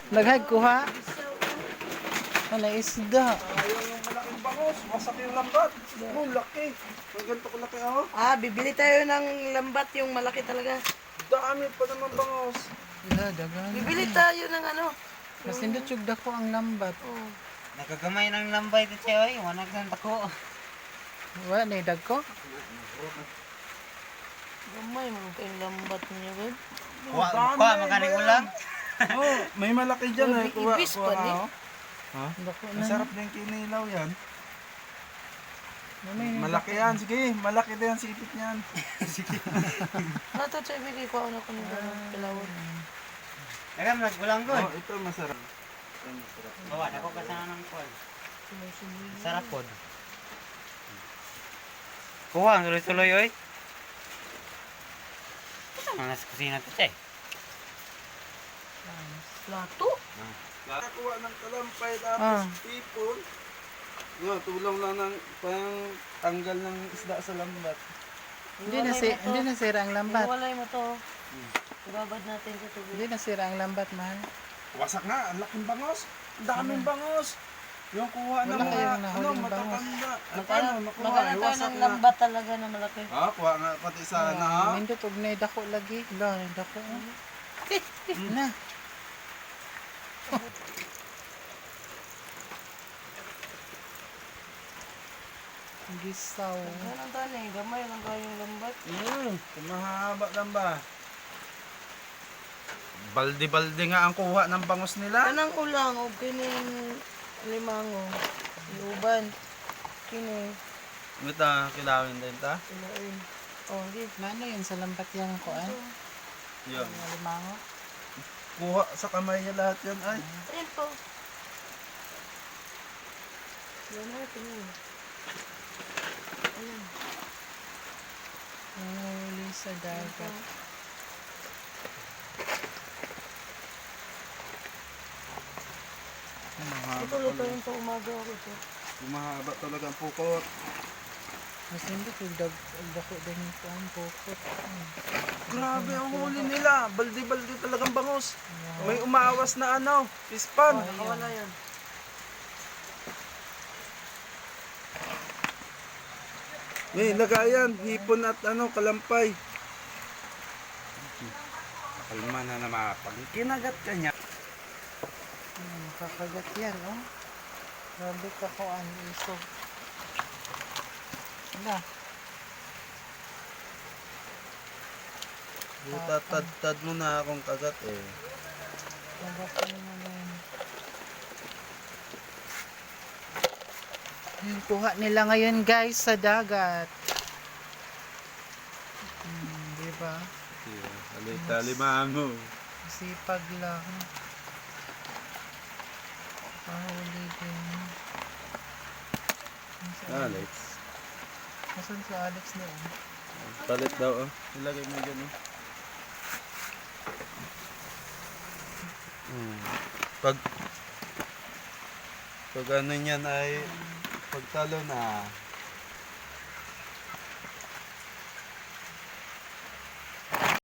Naghay kuha. Wala isda. Yung malaking bangos, masak yung lambat. Oh, laki. Ang ganito ko laki ako. Bibili tayo ng lambat, yung malaki talaga. Dami pa naman bangos. Wala, dagan. Bibili tayo ng ano. Mas hindi tsugda ko ang lambat. Oh. Nakagamay ng lambay ito siya, oy. Wanag ng tako. Wala, naidag ko. Gamay mo kayong lambat niya, babe. Kuha, makaning ulam. Oh, may malaki dyan eh. Kuha, Ibis kuha pa ni. nga oh. Ha? Dako na. Masarap din kinilaw yan. Mamay, Malaki yan, sige. Malaki din ang sipit niyan. Nato siya ibigay ko ako na nito. Pilawon. Nagam, nagbulang good. Oh, ito masarap. Ito masarap. Bawa, dako ka sana ng kuwan. Sarap po. Kuha, ang tuloy-tuloy, oy. Ang nasa kusina ito siya, eh. Plato. Nakakuha ng kalampay tapos tipon. No, tulong lang ng pang tanggal ng isda sa lambat. Hindi nasira ang lambat. Iwalay mo to. Ibabad natin sa tubig. Hindi nasira ang lambat, mahal. Wasak nga, ang laking bangos. Ang daming bangos. Yung kuha ng Wala mga kayong nahuling matatanda. Magkano nakuha? tayo Wasak ng nga. lambat talaga na malaki. Kuha nga pati sana ha. Mindot og nay dako lagi. Wala, nay dako. Na. Gisaw. Ganun tayo eh. Gamay lang kayong lambat. Mahaba lang ba? Balde-balde nga ang kuha ng bangos nila. Kanang ulang o kining limango. Iuban. Kini. Ito, kilawin din ta. Ilain. Oh, di. Nano yun sa lambat yung kuan? Yun. Yung limango? Kuha sa kamay niya lahat yan ay. Ayan po. Yan natin yun. Ayan. Huli sa dagat. Ito luto yung pa umaga ako ito. Mahaba talaga ang pukot. Mas hindi ko dako din yung kuan pukot. Grabe ang huli nila. Balde-balde talagang bangos. May umaawas na ano, pispan. Nakawala yan. May lagayan, hipon at ano, kalampay. Kalma na naman. Pag kinagat ka niya. Kakagat yan, oh. Grabe ka kuan, isog. Wala. Tatad mo na akong kagat eh. Kagatin mo na yan. Yung kuha nila ngayon guys sa dagat. Diba? Halita limango. Sipag lang. Pahuli din. Alex. Nasaan si Alex na yun? Palit daw oh. Ilagay mo dyan oh. Pag ano niyan ay pagtalo na